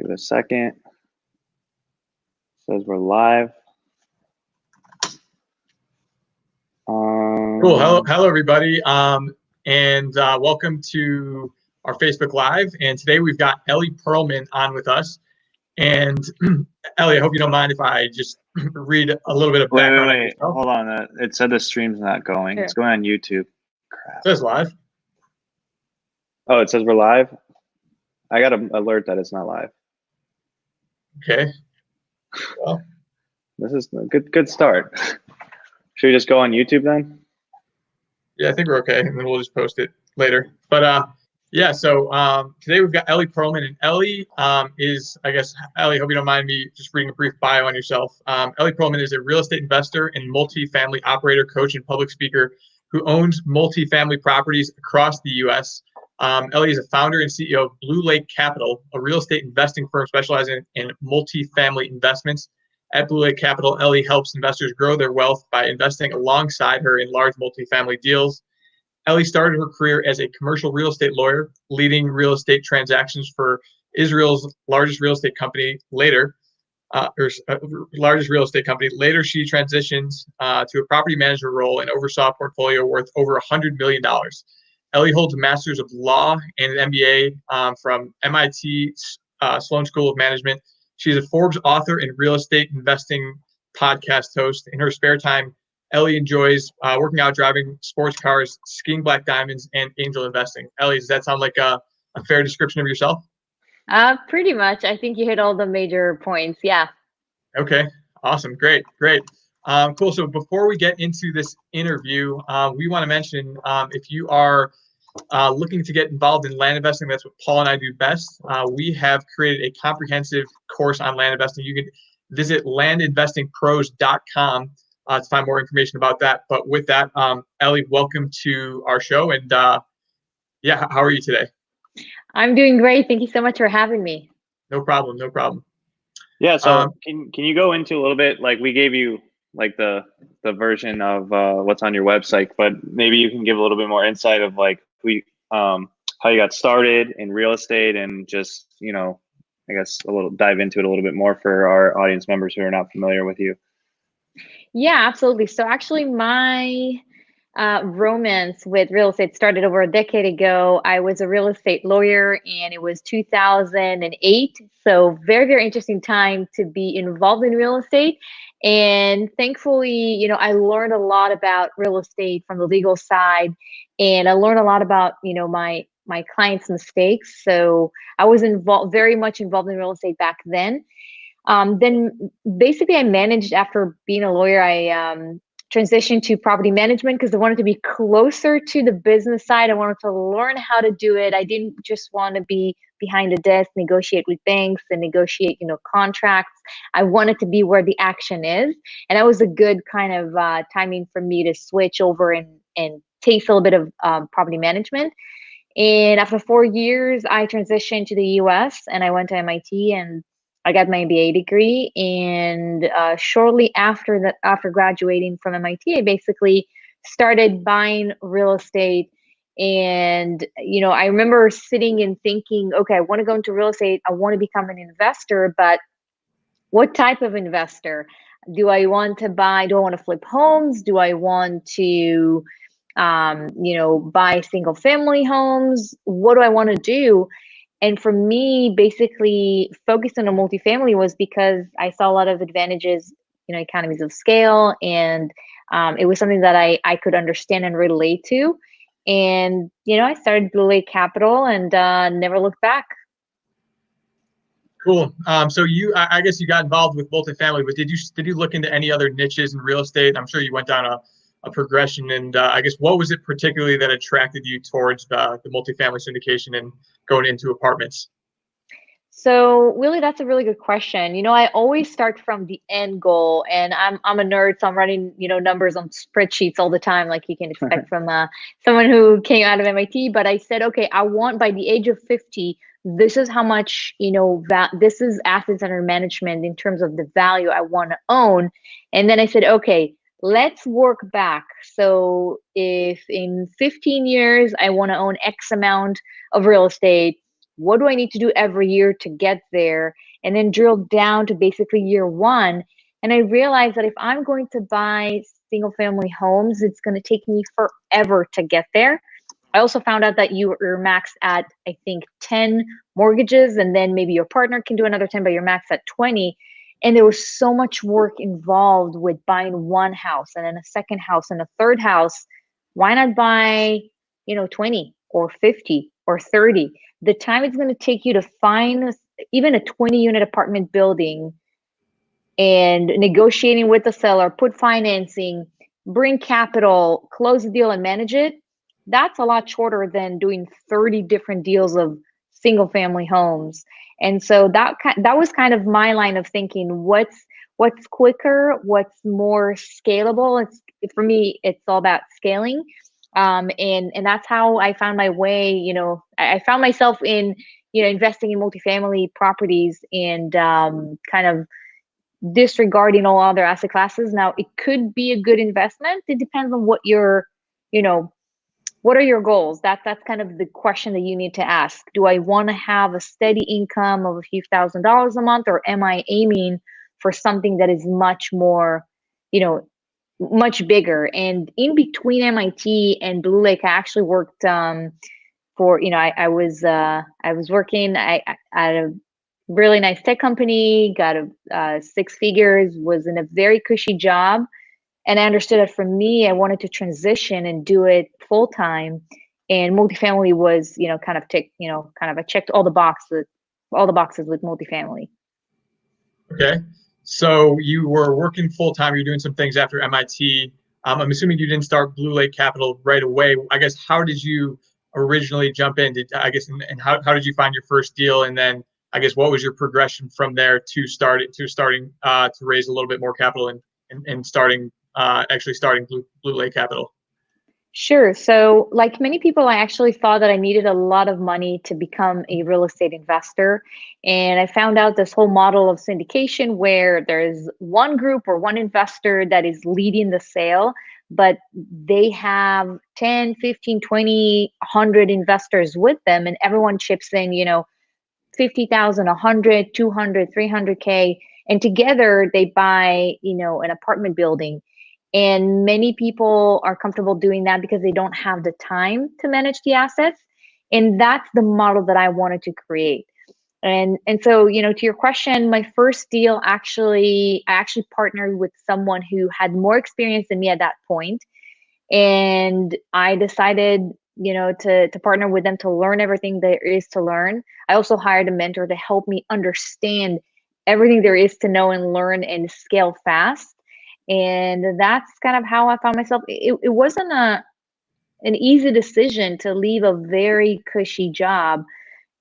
Give it a second. Says we're live. Cool. Hello, everybody, and welcome to our Facebook Live. And today we've got Ellie Perlman on with us. And Ellie, I hope you don't mind if I just read a little bit of background. Wait. Hold on. It said the stream's not going. Sure. It's going on YouTube. Crap. It says live. Oh, it says we're live? I got an alert that it's not live. Okay. Well, this is a good start. Should we just go on YouTube then? Yeah, I think we're okay, and then we'll just post it later. But yeah, so today we've got Ellie Perlman, and Ellie is, I guess, Ellie, hope you don't mind me just reading a brief bio on yourself. Ellie Perlman is a real estate investor and multifamily operator, coach, and public speaker who owns multifamily properties across the U.S. Ellie is a founder and CEO of Blue Lake Capital, a real estate investing firm specializing in multifamily investments. At Blue Lake Capital, Ellie helps investors grow their wealth by investing alongside her in large multifamily deals. Ellie started her career as a commercial real estate lawyer, leading real estate transactions for Israel's largest real estate company. Largest real estate company. Later, she transitioned to a property manager role and oversaw a portfolio worth over $100 million. Ellie holds a master's of law and an MBA from MIT Sloan School of Management. She's a Forbes author and real estate investing podcast host. In her spare time, Ellie enjoys working out, driving sports cars, skiing black diamonds, and angel investing. Ellie, does that sound like a fair description of yourself? Pretty much. I think you hit all the major points. Yeah. Okay. Awesome. Great. Cool. So before we get into this interview, we want to mention if you are looking to get involved in land investing, that's what Paul and I do best. We have created a comprehensive course on land investing. You can visit landinvestingpros.com to find more information about that. But with that, Ellie, welcome to our show. And yeah, how are you today? I'm doing great. Thank you so much for having me. No problem. Yeah. So can you go into a little bit, like we gave you like the version of what's on your website, but maybe you can give a little bit more insight of like how you got started in real estate and just, I guess dive into it a little bit more for our audience members who are not familiar with you. Yeah, absolutely. So actually my romance with real estate started over a decade ago. I was a real estate lawyer and it was 2008. So very, very interesting time to be involved in real estate. And thankfully, I learned a lot about real estate from the legal side, and I learned a lot about, my clients' mistakes. So I was very much involved in real estate back then. Then basically I managed, after being a lawyer, I transitioned to property management because I wanted to be closer to the business side. I wanted to learn how to do it. I didn't just want to be behind a desk, negotiate with banks and negotiate, contracts. I wanted to be where the action is. And that was a good kind of timing for me to switch over and taste a little bit of property management. And after 4 years, I transitioned to the US and I went to MIT and I got my MBA degree. And shortly after graduating from MIT, I basically started buying real estate. And, I remember sitting and thinking, okay, I want to go into real estate. I want to become an investor, but what type of investor? Do I want to flip homes? Do I want to, buy single family homes? What do I want to do? And for me, basically focusing on multifamily was because I saw a lot of advantages, economies of scale, and it was something that I could understand and relate to. And, I started Blue Lake Capital and never looked back. Cool. So I guess you got involved with multifamily, but did you look into any other niches in real estate? I'm sure you went down a progression, and I guess what was it particularly that attracted you towards the multifamily syndication and going into apartments? So really, that's a really good question. I always start from the end goal, and I'm a nerd, so I'm running, numbers on spreadsheets all the time, like you can expect from someone who came out of MIT. But I said, okay, I want by the age of 50, this is how much, this is assets under management in terms of the value I want to own. And then I said, okay, let's work back. So if in 15 years I want to own X amount of real estate, what do I need to do every year to get there? And then drill down to basically year one. And I realized that if I'm going to buy single family homes, it's going to take me forever to get there. I also found out that you're maxed at, I think, 10 mortgages, and then maybe your partner can do another 10, but you're maxed at 20. And there was so much work involved with buying one house and then a second house and a third house. Why not buy, 20 or 50 or 30? The time it's going to take you to find even a 20-unit apartment building and negotiating with the seller, put financing, bring capital, close the deal and manage it, that's a lot shorter than doing 30 different deals of single family homes. And so that was kind of my line of thinking. What's quicker, what's more scalable? For me, it's all about scaling. And that's how I found my way. I found myself in investing in multifamily properties and kind of disregarding all other asset classes. Now, it could be a good investment. It depends on what what are your goals? That's kind of the question that you need to ask. Do I want to have a steady income of a few $1,000s a month, or am I aiming for something that is much more, much bigger? And in between MIT and Blue Lake, I actually worked for, I was working at a really nice tech company, got a 6 figures, was in a very cushy job. And I understood that for me, I wanted to transition and do it full time. And multifamily was, kind of I checked all the boxes with multifamily. Okay. So you were working full time. You're doing some things after MIT. I'm assuming you didn't start Blue Lake Capital right away. I guess, how did you originally jump in? And how did you find your first deal? And then I guess, what was your progression from there to starting to raise a little bit more capital and starting Blue Lake Capital? Sure. So like many people, I actually thought that I needed a lot of money to become a real estate investor. And I found out this whole model of syndication where there's one group or one investor that is leading the sale, but they have 10, 15, 20, 100 investors with them, and everyone chips in, 50,000, 100, 200, 300K. And together they buy, an apartment building. And many people are comfortable doing that because they don't have the time to manage the assets. And that's the model that I wanted to create. And so, to your question, my first deal I actually partnered with someone who had more experience than me at that point. And I decided, to partner with them to learn everything there is to learn. I also hired a mentor to help me understand everything there is to know and learn and scale fast. And that's kind of how I found myself. It wasn't an easy decision to leave a very cushy job.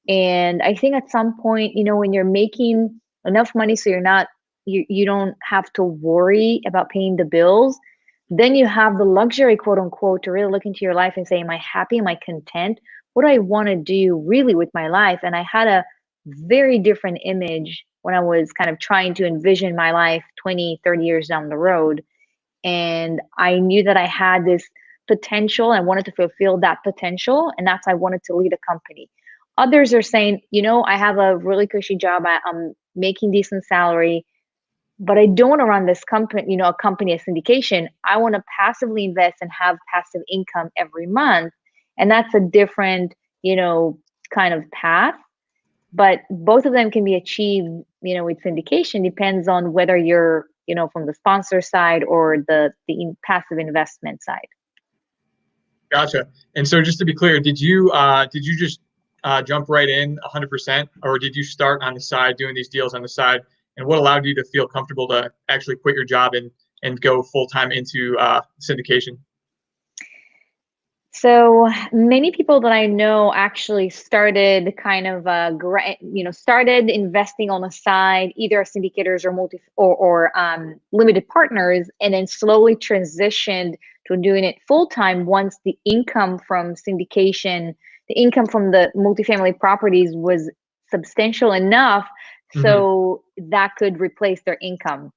And I think at some point, when you're making enough money so you don't have to worry about paying the bills, then you have the luxury, quote unquote, to really look into your life and say, am I happy? Am I content? What do I want to do really with my life? And I had a very different image when I was kind of trying to envision my life 20, 30 years down the road. And I knew that I had this potential. I wanted to fulfill that potential. And that's why I wanted to lead a company. Others are saying, I have a really cushy job. I'm making decent salary, but I don't want to run this company, a company, a syndication. I want to passively invest and have passive income every month. And that's a different, kind of path. But both of them can be achieved, with syndication. Depends on whether you're, from the sponsor side or the passive investment side. Gotcha. And so, just to be clear, did you just jump right in 100%, or did you start on the side doing these deals on the side? And what allowed you to feel comfortable to actually quit your job and go full time into syndication? So many people that I know actually started kind of, started investing on the side, either as syndicators or limited partners, and then slowly transitioned to doing it full time once the income from syndication, the income from the multifamily properties was substantial enough so that could replace their income.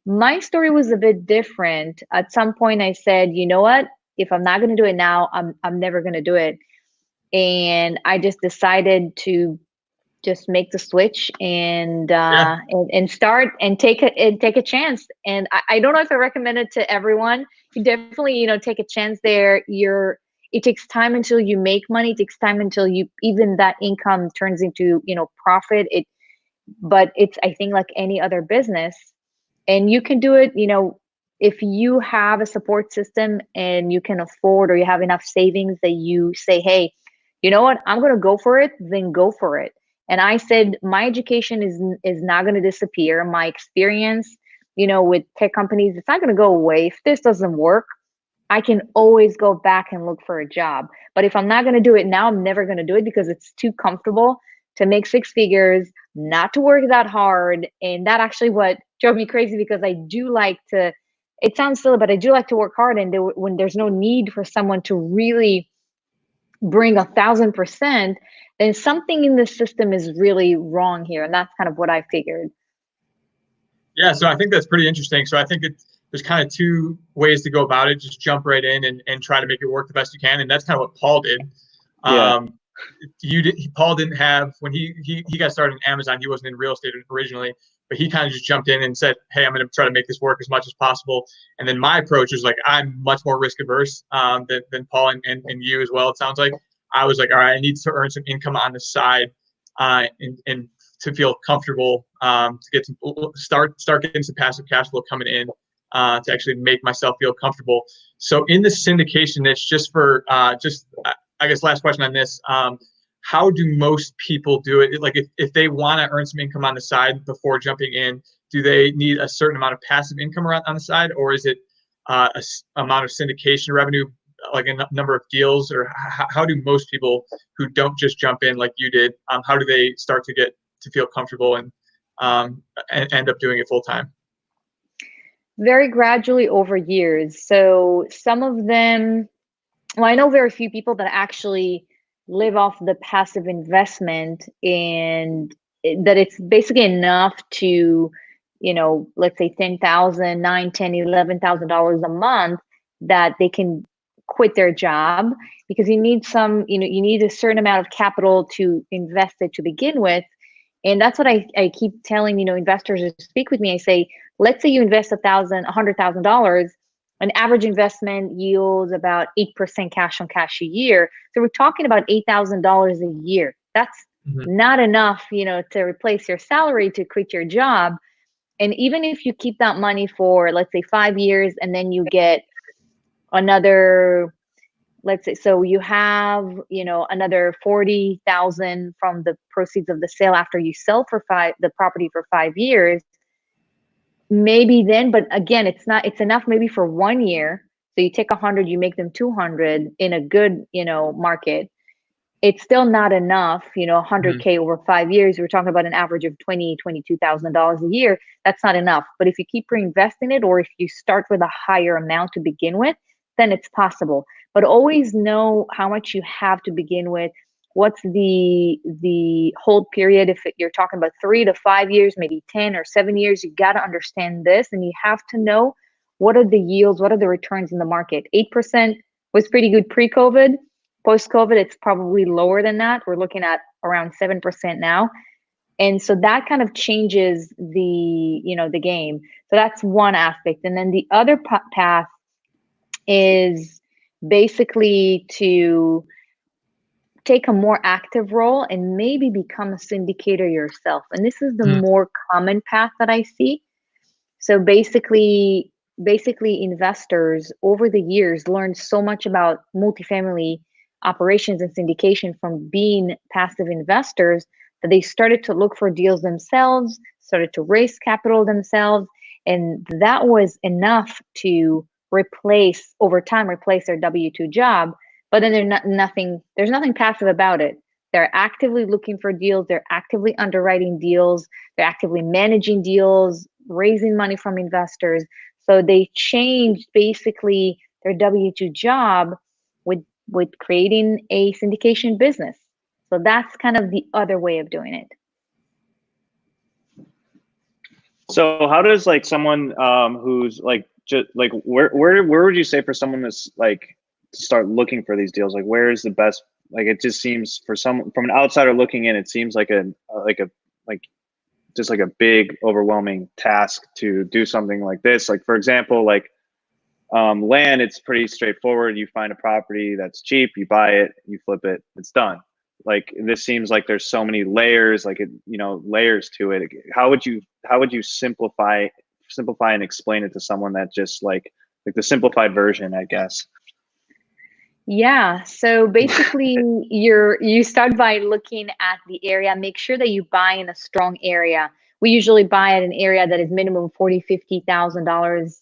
My story was a bit different. At some point I said, you know what? If I'm not going to do it now, I'm never going to do it. and I just decided to just make the switch and start and take a chance. And I don't know if I recommend it to everyone. You definitely, take a chance there. It takes time until you make money. It takes time until even that income turns into, profit. But it's, I think, like any other business, and you can do it, if you have a support system and you can afford, or you have enough savings that you say, hey, you know what, I'm going to go for it, then go for it. And I said, my education is not going to disappear. My experience, with tech companies, it's not going to go away. If this doesn't work, I can always go back and look for a job. But if I'm not going to do it now, I'm never going to do it, because it's too comfortable to make 6 figures, not to work that hard. And that actually what drove me crazy, because I do like to, it sounds silly, but I do like to work hard. And when there's no need for someone to really bring 1,000%, then something in the system is really wrong here. And that's kind of what I figured. Yeah, so I think that's pretty interesting. So I think there's kind of 2 ways to go about it. Just jump right in and try to make it work the best you can. And that's kind of what Paul did. Yeah. Paul didn't have, when he got started in Amazon, he wasn't in real estate originally, but he kind of just jumped in and said, hey, I'm going to try to make this work as much as possible. And then my approach was like, I'm much more risk averse than Paul and you as well. It sounds like I was like, all right, I need to earn some income on the side and to feel comfortable, to get some start getting some passive cash flow coming in, to actually make myself feel comfortable. So in the syndication niche, just for I guess last question on this, how do most people do it? Like if they want to earn some income on the side before jumping in, do they need a certain amount of passive income on the side, or is it amount of syndication revenue, like a number of deals, or how do most people who don't just jump in like you did, how do they start to get to feel comfortable and end up doing it full time? Very gradually over years. So some of them, well, I know very few people that actually live off the passive investment, and that it's basically enough to, let's say 10,000, 9, 10, $11,000 a month, that they can quit their job, because you need you need a certain amount of capital to invest it to begin with. And that's what I keep telling, investors who speak with me. I say, let's say you invest $100,000, an average investment yields about 8% cash on cash a year. So we're talking about $8,000 a year. That's not enough, to replace your salary, to quit your job. And even if you keep that money for, let's say 5 years, and then you get another, let's say, so you have, another 40,000 from the proceeds of the sale after you sell the property for 5 years, maybe then, but again, it's enough maybe for 1 year. So you take 100, you make them 200 in a good, market. It's still not enough, 100K over 5 years. We're talking about an average of $22,000 a year. That's not enough. But if you keep reinvesting it, or if you start with a higher amount to begin with, then it's possible. But always know how much you have to begin with. What's the hold period? If you're talking about 3 to 5 years, maybe 10 or 7 years, you got to understand this, and you have to know what are the yields, what are the returns in the market. 8% was pretty good pre-COVID. Post-COVID, it's probably lower than that. We're looking at around 7% now. And so that kind of changes the game. So that's one aspect. And then the other path is basically to take a more active role and maybe become a syndicator yourself. And this is the more common path that I see. So basically investors over the years learned so much about multifamily operations and syndication from being passive investors, that they started to look for deals themselves, started to raise capital themselves. And that was enough to over time replace their W-2 job. But then there's nothing passive about it. They're actively looking for deals. They're actively underwriting deals. They're actively managing deals, raising money from investors. So they changed basically their W-2 job with creating a syndication business. So that's kind of the other way of doing it. So how does like someone who's like just like where would you say for someone that's like to start looking for these deals? Like where is the best it just seems from an outsider looking in, it seems like just like a big overwhelming task to do something like this. Like, for example, like land, it's pretty straightforward. You find a property that's cheap, you buy it, you flip it, it's done. Like, this seems like there's so many layers, like layers to it. How would you simplify and explain it to someone that just like the simplified version, I guess? Yeah, so basically you start by looking at the area, make sure that you buy in a strong area. We usually buy at an area that is minimum $40,000-$50,000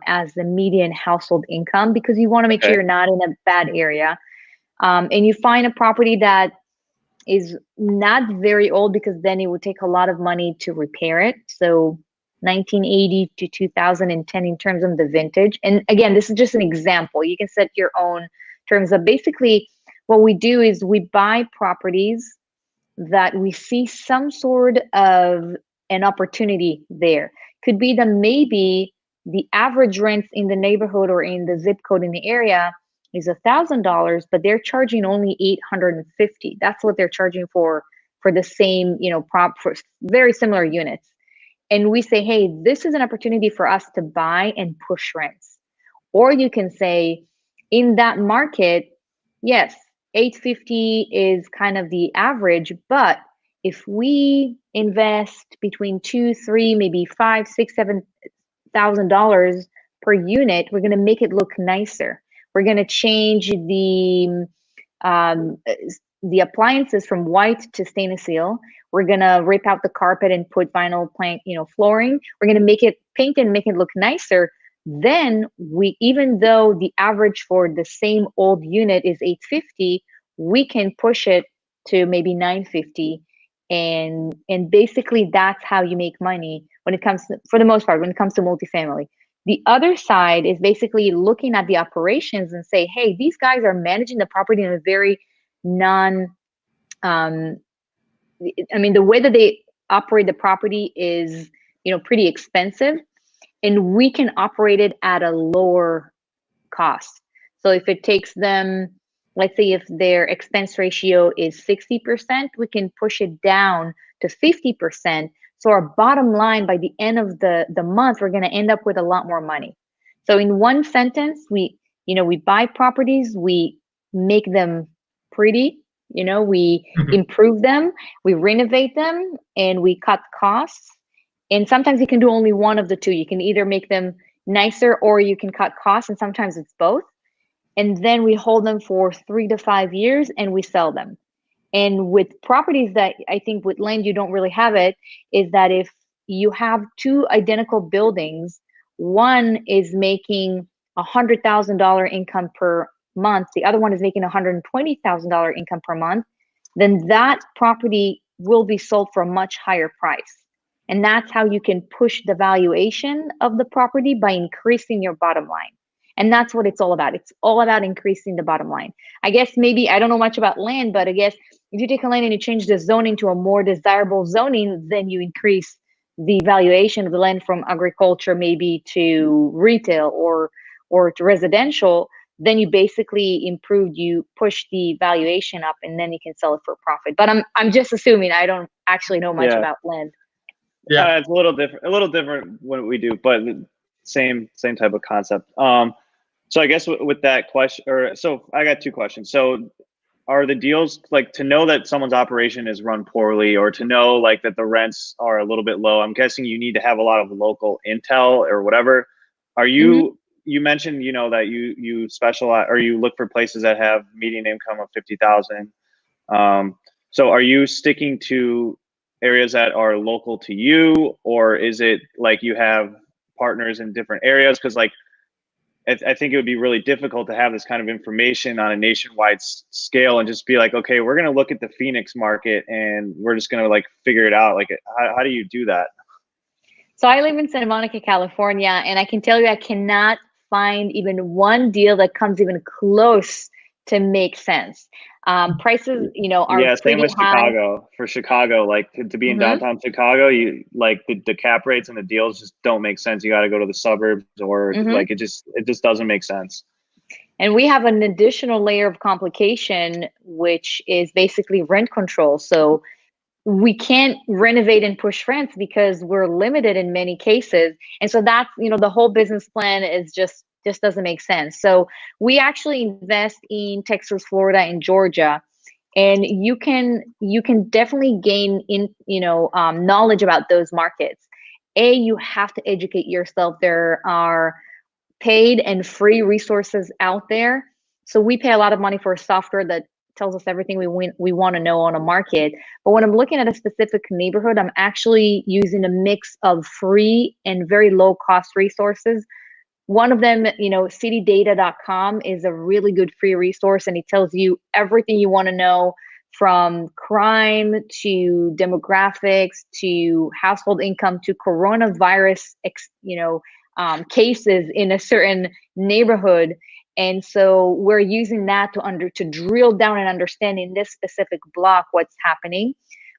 as the median household income, because you want to make sure you're not in a bad area. And you find a property that is not very old, because then it would take a lot of money to repair it. So 1980 to 2010 in terms of the vintage. And again, this is just an example. You can set your own terms of. Basically, what we do is we buy properties that we see some sort of an opportunity there. Could be that maybe the average rents in the neighborhood or in the zip code in the area is $1,000, but they're charging only $850. That's what they're charging for the same, for very similar units. And we say, hey, this is an opportunity for us to buy and push rents. Or you can say, in that market, yes, 850 is kind of the average, but if we invest between $2, $3, maybe $5, $6, $7,000 per unit, we're going to make it look nicer. We're going to change the appliances from white to stainless steel. We're going to rip out the carpet and put vinyl plank, flooring. We're going to make it paint and make it look nicer. Then even though the average for the same old unit is $850, we can push it to maybe $950. And basically that's how you make money when it comes to, for the most part, when it comes to multifamily. The other side is basically looking at the operations and say, hey, these guys are managing the property in a very the way that they operate the property is, pretty expensive. And we can operate it at a lower cost. So if it takes them, let's say if their expense ratio is 60%, we can push it down to 50%. So our bottom line by the end of the month, we're going to end up with a lot more money. So in one sentence, we buy properties, we make them pretty, we improve them, we renovate them, and we cut costs. And sometimes you can do only one of the two. You can either make them nicer or you can cut costs, and sometimes it's both. And then we hold them for 3 to 5 years and we sell them. And with properties that I think with land, you don't really have it, is that if you have two identical buildings, one is making $100,000 income per month, the other one is making $120,000 income per month, then that property will be sold for a much higher price. And that's how you can push the valuation of the property, by increasing your bottom line. And that's what it's all about. It's all about increasing the bottom line. I guess maybe, I don't know much about land, but I guess if you take a land and you change the zoning to a more desirable zoning, then you increase the valuation of the land from agriculture maybe to retail or to residential. Then you basically you push the valuation up, and then you can sell it for a profit. But I'm just assuming, I don't actually know much about land. Yeah, it's a little different what we do, but same type of concept. So I guess with that question, so I got two questions. So are the deals, like, to know that someone's operation is run poorly, or to know like that the rents are a little bit low, I'm guessing you need to have a lot of local intel or whatever. Are you, you mentioned, that you specialize, or you look for places that have median income of 50,000. So are you sticking to areas that are local to you, or is it like you have partners in different areas? Because like, I think it would be really difficult to have this kind of information on a nationwide scale and just be like, okay, we're going to look at the Phoenix market and we're just going to like figure it out. Like, how do you do that? So I live in Santa Monica, California, and I can tell you, I cannot find even one deal that comes even close to make sense. Prices, are same with high. Chicago. For Chicago, like to be in downtown Chicago, you like the cap rates and the deals just don't make sense. You got to go to the suburbs, or like it just doesn't make sense. And we have an additional layer of complication, which is basically rent control. So we can't renovate and push rents because we're limited in many cases. And so that's, the whole business plan is just doesn't make sense. So we actually invest in Texas, Florida, and Georgia. And you can definitely gain knowledge about those markets. You have to educate yourself. There are paid and free resources out there. So we pay a lot of money for software that tells us everything we want to know on a market. But when I'm looking at a specific neighborhood, I'm actually using a mix of free and very low cost resources. One of them, citydata.com is a really good free resource, and it tells you everything you want to know, from crime to demographics to household income to coronavirus, cases in a certain neighborhood. And so we're using that to drill down and understand in this specific block what's happening.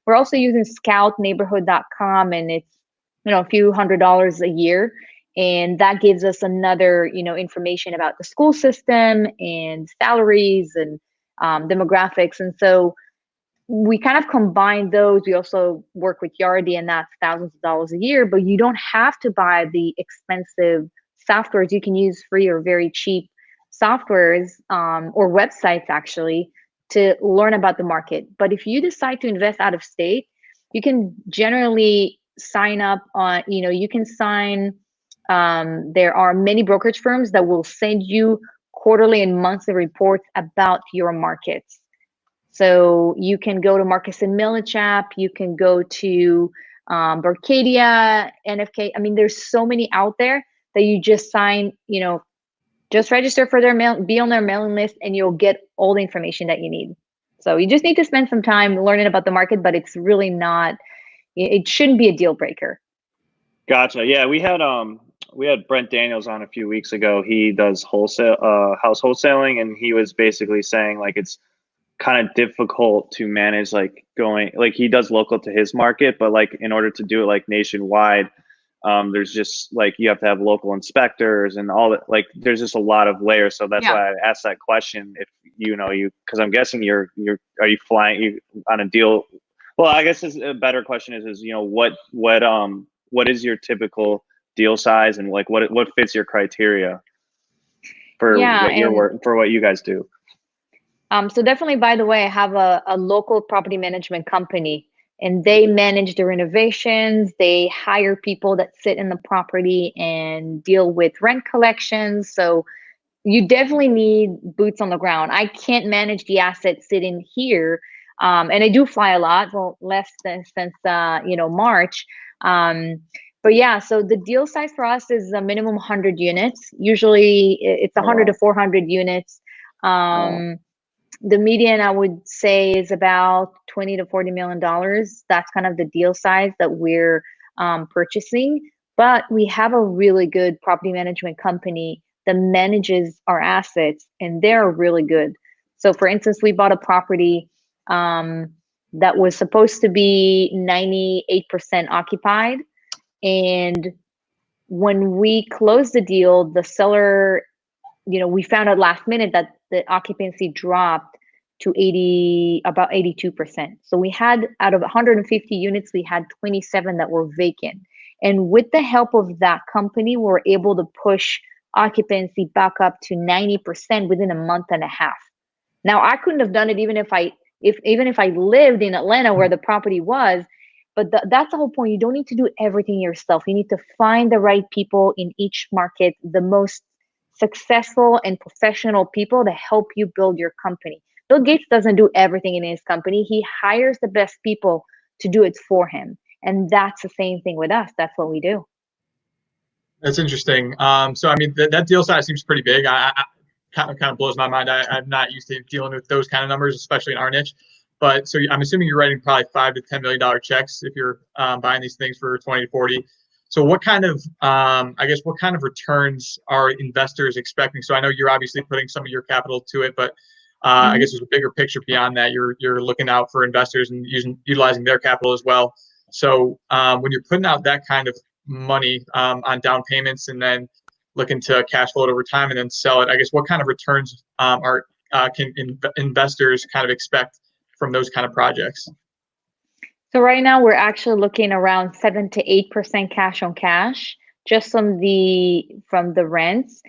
We're also using scoutneighborhood.com, and it's a few $100s a year. And that gives us another, information about the school system and salaries and demographics. And so we kind of combine those. We also work with Yardi, and that's thousands of dollars a year, but you don't have to buy the expensive softwares. You can use free or very cheap softwares or websites actually to learn about the market. But if you decide to invest out of state, you can generally sign up on, you can sign, there are many brokerage firms that will send you quarterly and monthly reports about your markets. So you can go to Marcus and Millichap, you can go to Berkadia, NFK. I mean, there's so many out there that you just sign, just register for their mail, be on their mailing list, and you'll get all the information that you need. So you just need to spend some time learning about the market, but it's really not, it shouldn't be a deal breaker. Gotcha. Yeah, we had Brent Daniels on a few weeks ago. He does wholesale house wholesaling, and he was basically saying like it's kind of difficult to manage, like he does local to his market, but like in order to do it like nationwide, there's just like you have to have local inspectors and all that. Like there's just a lot of layers. So that's why I asked that question. If because I'm guessing are you flying on a deal? Well, I guess a better question is what is your typical deal size, and like what fits your criteria for what you guys do? So definitely, by the way, I have a local property management company, and they manage the renovations. They hire people that sit in the property and deal with rent collections. So you definitely need boots on the ground. I can't manage the assets sitting here. And I do fly a lot, well, less than since March. But yeah, so the deal size for us is a minimum 100 units. Usually it's 100 to 400 units. The median, I would say, is about $20 to $40 million. That's kind of the deal size that we're purchasing. But we have a really good property management company that manages our assets, and they're really good. So for instance, we bought a property that was supposed to be 98% occupied. And when we closed the deal, the seller, we found out last minute that the occupancy dropped to about 82%. So we had, out of 150 units, we had 27 that were vacant. And with the help of that company, we were able to push occupancy back up to 90% within a month and a half. Now, I couldn't have done it even if I lived in Atlanta where the property was, but that's the whole point. You don't need to do everything yourself. You need to find the right people in each market, the most successful and professional people to help you build your company. Bill Gates doesn't do everything in his company. He hires the best people to do it for him. And that's the same thing with us. That's what we do. That's interesting. So, I mean, that deal size seems pretty big. I kind of blows my mind. I'm not used to dealing with those kind of numbers, especially in our niche. But so I'm assuming you're writing probably $5 to $10 million checks if you're buying these things for 20 to 40. So what kind of, what kind of returns are investors expecting? So I know you're obviously putting some of your capital to it, but I guess there's a bigger picture beyond that. You're looking out for investors and utilizing their capital as well. So when you're putting out that kind of money on down payments, and then looking to cash flow it over time and then sell it. I guess what kind of returns can investors kind of expect from those kind of projects? So right now we're actually looking around 7 to 8% cash on cash, just from the rents.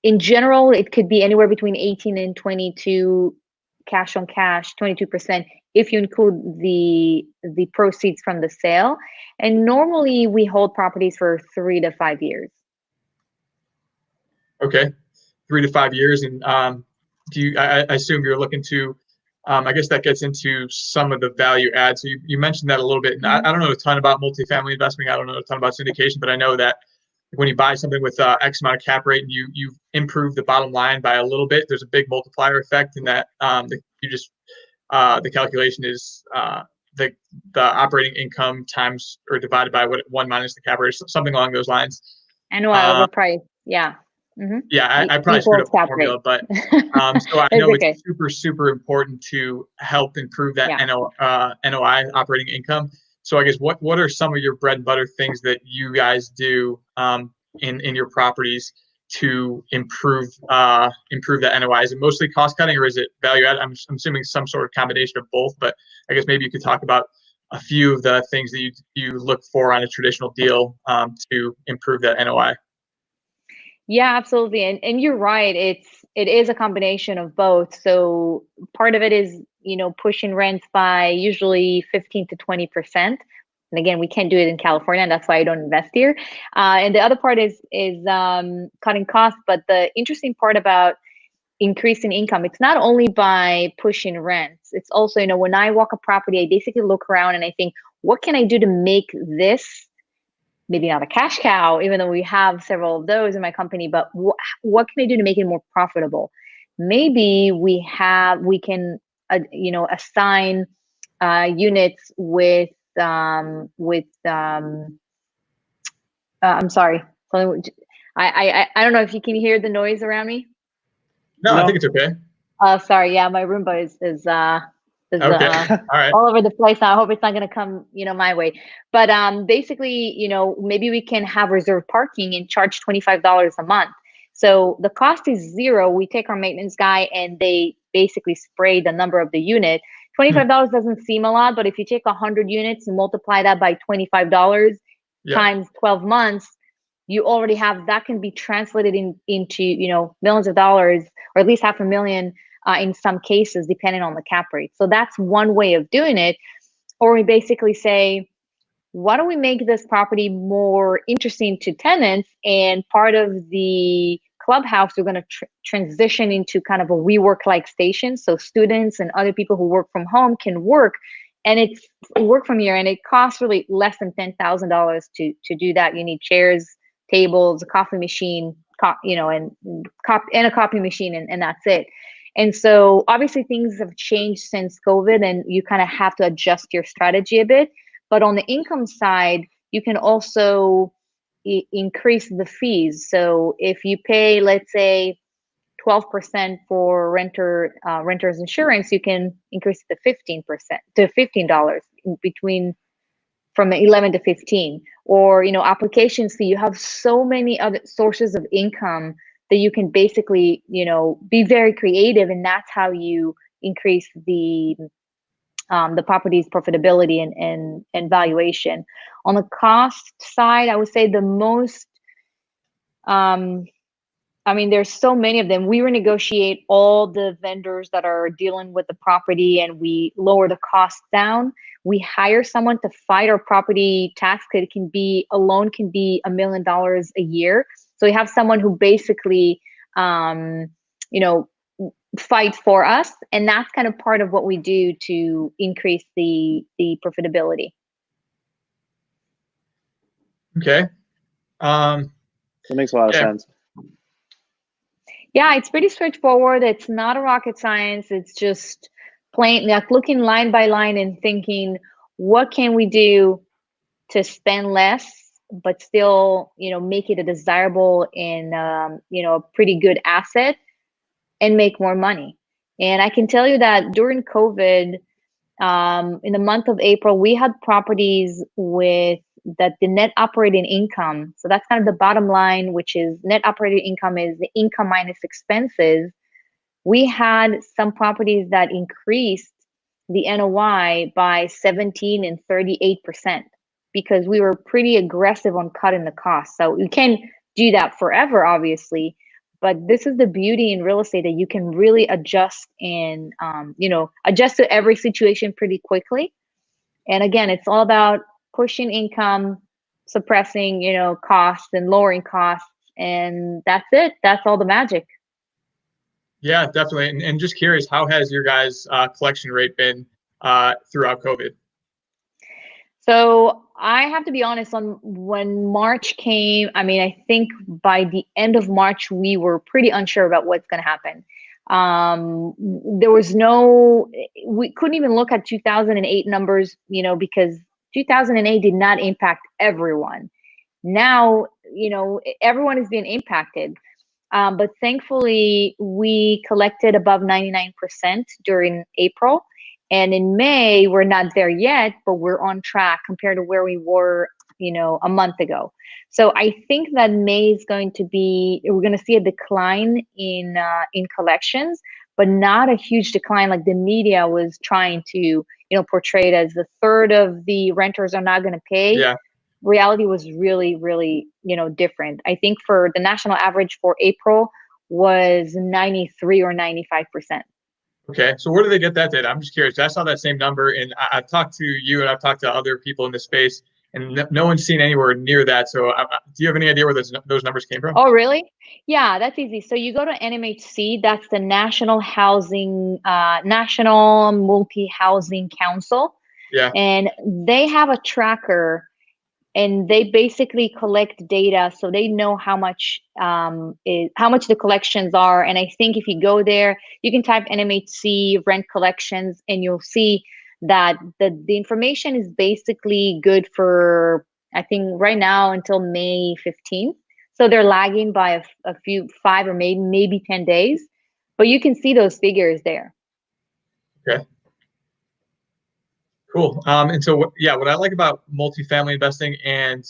In general, it could be anywhere between 18 and 22 cash on cash, 22% if you include the proceeds from the sale. And normally we hold properties for 3 to 5 years. Okay, 3 to 5 years. And I assume you're looking to, I guess that gets into some of the value add. So you mentioned that a little bit. And I don't know a ton about multifamily investing. I don't know a ton about syndication, but I know that when you buy something with X amount of cap rate and you improve the bottom line by a little bit, there's a big multiplier effect in that the calculation is the operating income times or divided by what 1 minus the cap rate, something along those lines. Annual overprice, yeah. Yeah, I probably screwed up the formula, but so I know it's super important to help improve that NOI, operating income. So I guess what are some of your bread and butter things that you guys do in your properties to improve that NOI? Is it mostly cost cutting or is it value add? I'm assuming some sort of combination of both, but I guess maybe you could talk about a few of the things that you look for on a traditional deal to improve that NOI. Yeah, absolutely. And you're right. It is a combination of both. So part of it is, pushing rents by usually 15 to 20%. And again, we can't do it in California, and that's why I don't invest here. And the other part is cutting costs. But the interesting part about increasing income, it's not only by pushing rents. It's also, when I walk a property, I basically look around and I think, what can I do to make this maybe not a cash cow, even though we have several of those in my company, but what can I do to make it more profitable? Maybe we can, assign units with I'm sorry. I don't know if you can hear the noise around me. No, I think it's okay. Sorry. Yeah, my Roomba is okay. All right. all over the place now. I hope it's not going to come, my way. But basically, maybe we can have reserved parking and charge $25 a month. So the cost is zero. We take our maintenance guy and they basically spray the number of the unit. $25 doesn't seem a lot, but if you take 100 units and multiply that by $25 times 12 months, you already have that can be translated into millions of dollars, or at least $500,000 in some cases, depending on the cap rate. So that's one way of doing it. Or we basically say, why don't we make this property more interesting to tenants? And part of the clubhouse, we're going to transition into kind of a WeWork-like station. So students and other people who work from home can work, and it's work from here. And it costs really less than $10,000 to do that. You need chairs, tables, a coffee machine, and a copy machine, and that's it. And so obviously things have changed since COVID, and you kind of have to adjust your strategy a bit. But on the income side, you can also increase the fees. So if you pay, let's say, 12% for renter's insurance, you can increase it to 15% to $15 between from 11 to 15. Or applications fee. You have so many other sources of income that you can basically be very creative, and that's how you increase the property's profitability and valuation. On the cost side, I would say the most there's so many of them. We renegotiate all the vendors that are dealing with the property, and we lower the cost down. We hire someone to fight our property tax credit. A loan can be $1 million a year. So we have someone who basically, fight for us. And that's kind of part of what we do to increase the profitability. Okay. That makes a lot of sense. Yeah, it's pretty straightforward. It's not a rocket science. It's just plain, like looking line by line and thinking, what can we do to spend less, but still, make it a desirable and, a pretty good asset and make more money. And I can tell you that during COVID, in the month of April, we had properties with that the net operating income, so that's kind of the bottom line, which is net operating income is the income minus expenses. We had some properties that increased the NOI by 17 and 38% because we were pretty aggressive on cutting the costs. So you can't do that forever, obviously, but this is the beauty in real estate, that you can really adjust and, adjust to every situation pretty quickly. And again, it's all about pushing income, suppressing, costs and lowering costs. And that's it. That's all the magic. Yeah, definitely. And just curious, how has your guys' collection rate been throughout COVID? So I have to be honest, on when March came, I mean, I think by the end of March, we were pretty unsure about what's going to happen. There was we couldn't even look at 2008 numbers, because 2008 did not impact everyone. Now, everyone is being impacted. But thankfully, we collected above 99% during April. And in May, we're not there yet, but we're on track compared to where we were, a month ago. So I think that May is we're going to see a decline in collections, but not a huge decline like the media was trying to, portray it as the third of the renters are not going to pay. Yeah. Reality was really, really, different. I think for the national average for April was 93 or 95%. Okay, so where do they get that data? I'm just curious. I saw that same number, and I've talked to you and I've talked to other people in this space, and no one's seen anywhere near that. So do you have any idea where those numbers came from? Oh, really? Yeah, that's easy. So you go to NMHC, that's the National Multi-Housing Council. Yeah. And they have a tracker, and they basically collect data, so they know how much the collections are. And I think if you go there, you can type NMHC rent collections, and you'll see that the information is basically good for, I think right now, until May 15th. So they're lagging by a few 5 or maybe 10 days, but you can see those figures there. Okay. Cool. And so, what I like about multifamily investing, and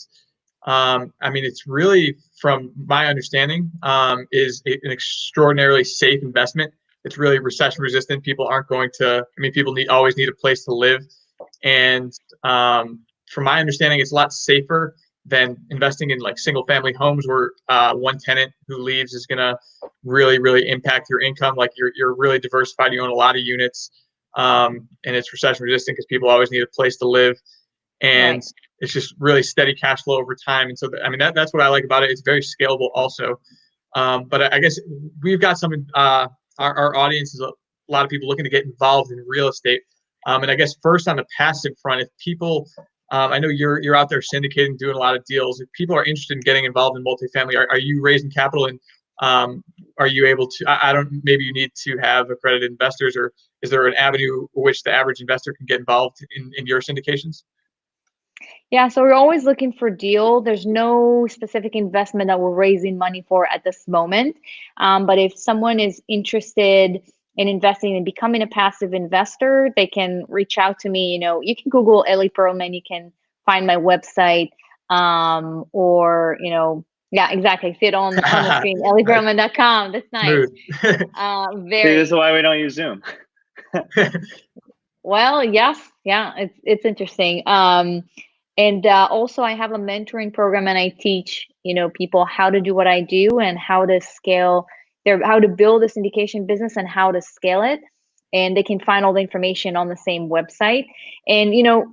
I mean, it's really, from my understanding, is an extraordinarily safe investment. It's really recession resistant. People aren't going to. I mean, people always need a place to live, and from my understanding, it's a lot safer than investing in like single family homes where one tenant who leaves is going to really, really impact your income. Like you're really diversified. You own a lot of units. And it's recession resistant because people always need a place to live, and Right. It's just really steady cash flow over time. And so, I mean, that's what I like about it. It's very scalable also. But I guess we've got some, our audience is a lot of people looking to get involved in real estate. And I guess first on the passive front, if people, I know you're out there syndicating, doing a lot of deals. If people are interested in getting involved in multifamily, are you raising capital, and are you able to, maybe you need to have accredited investors, or is there an avenue which the average investor can get involved in your syndications? Yeah, so we're always looking for deal. There's no specific investment that we're raising money for at this moment. But if someone is interested in investing and becoming a passive investor, they can reach out to me. You can Google Ellie Perlman, you can find my website, or, yeah, exactly. See it on the screen, ellieperlman.com. That's nice. See, this is why we don't use Zoom. Well, yes, yeah, it's interesting. And also, I have a mentoring program, and I teach people how to do what I do and how to scale how to build a syndication business and how to scale it. And they can find all the information on the same website. And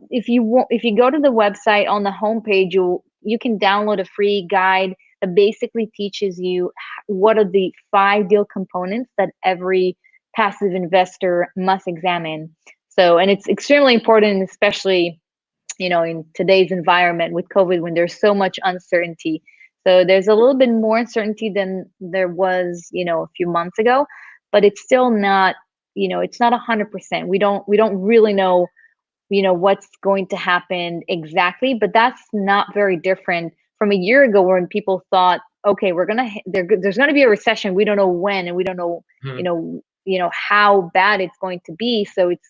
if you go to the website, on the homepage, you can download a free guide that basically teaches you what are the 5 deal components that every passive investor must examine. So, and it's extremely important, especially in today's environment with COVID, when there's so much uncertainty. So there's a little bit more uncertainty than there was, a few months ago, but it's still not, it's not 100%. We don't really know, what's going to happen exactly, but that's not very different from a year ago when people thought, okay, there's going to be a recession. We don't know when, and we don't know, how bad it's going to be. So it's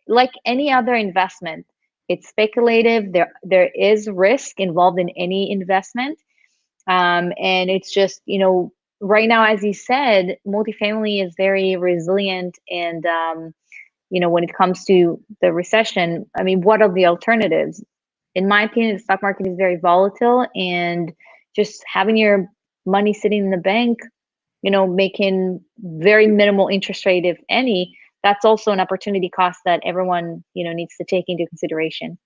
like any other investment. It's speculative. There is risk involved in any investment. And it's just, right now, as you said, multifamily is very resilient. And, when it comes to the recession, I mean, what are the alternatives? In my opinion, the stock market is very volatile, and just having your money sitting in the bank, making very minimal interest rate, if any, that's also an opportunity cost that everyone, needs to take into consideration.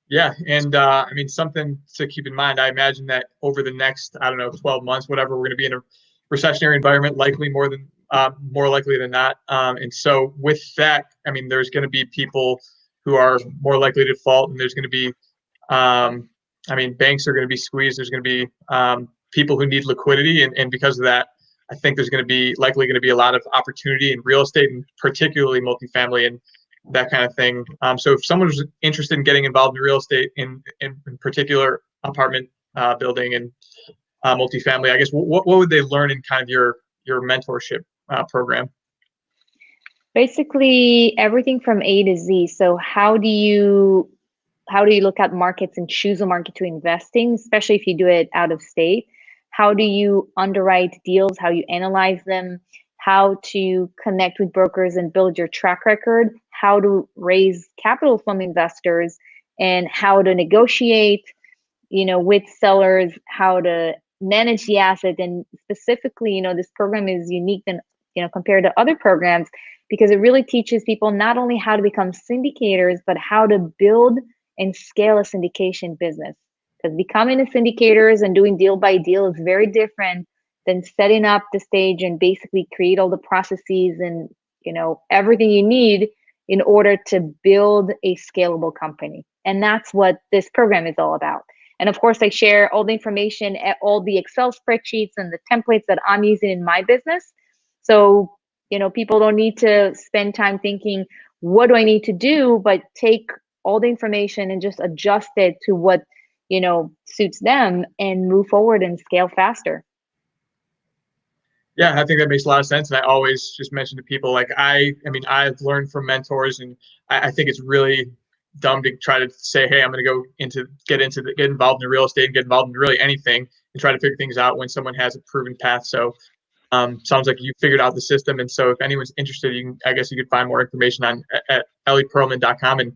Yeah, and I mean, something to keep in mind. I imagine that over the next, 12 months, whatever, we're going to be in a recessionary environment, likely more likely than not. And so with that, I mean, there's going to be people who are more likely to default, and there's going to be, banks are going to be squeezed. There's going to be people who need liquidity, and because of that, I think there's likely going to be a lot of opportunity in real estate, and particularly multifamily and that kind of thing. So if someone's interested in getting involved in real estate, in particular apartment building and multifamily, I guess what would they learn in kind of your mentorship program? Basically everything from A to Z. So how do you look at markets and choose a market to invest in, especially if you do it out of state? How do you underwrite deals? How you analyze them? How to connect with brokers and build your track record? How to raise capital from investors, and how to negotiate, with sellers, how to manage the asset. And specifically, this program is unique than, compared to other programs, because it really teaches people not only how to become syndicators, but how to build and scale a syndication business. Because becoming a syndicators and doing deal by deal is very different than setting up the stage and basically create all the processes and, everything you need in order to build a scalable company. And that's what this program is all about. And of course, I share all the information, all the Excel spreadsheets and the templates that I'm using in my business. So, people don't need to spend time thinking, what do I need to do? But take all the information and just adjust it to what, suits them, and move forward and scale faster. Yeah, I think that makes a lot of sense. And I always just mention to people, like, I've learned from mentors, and I think it's really dumb to try to say, hey, I'm going to get involved in real estate and get involved in really anything and try to figure things out when someone has a proven path. So sounds like you figured out the system. And so if anyone's interested, I guess you could find more information at ellieperlman.com and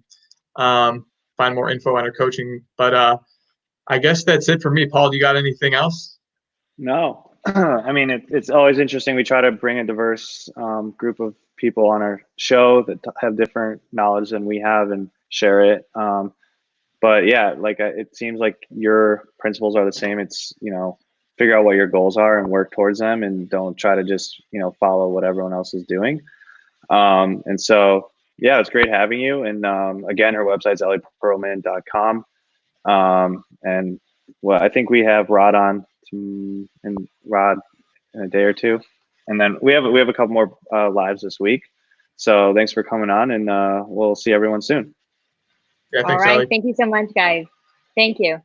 find more info on her coaching. But I guess that's it for me. Paul, do you got anything else? No. I mean, it's always interesting. We try to bring a diverse group of people on our show that have different knowledge than we have and share it. But yeah, like it seems like your principles are the same. It's, figure out what your goals are and work towards them, and don't try to just, follow what everyone else is doing. And so, yeah, it's great having you. And again, her website's ellieperlman.com. And well, I think we have Rod on in a day or two, and then we have a couple more lives this week. So thanks for coming on, and we'll see everyone soon. Yeah, thanks, all right, Ellie. thank you so much, guys. Thank you.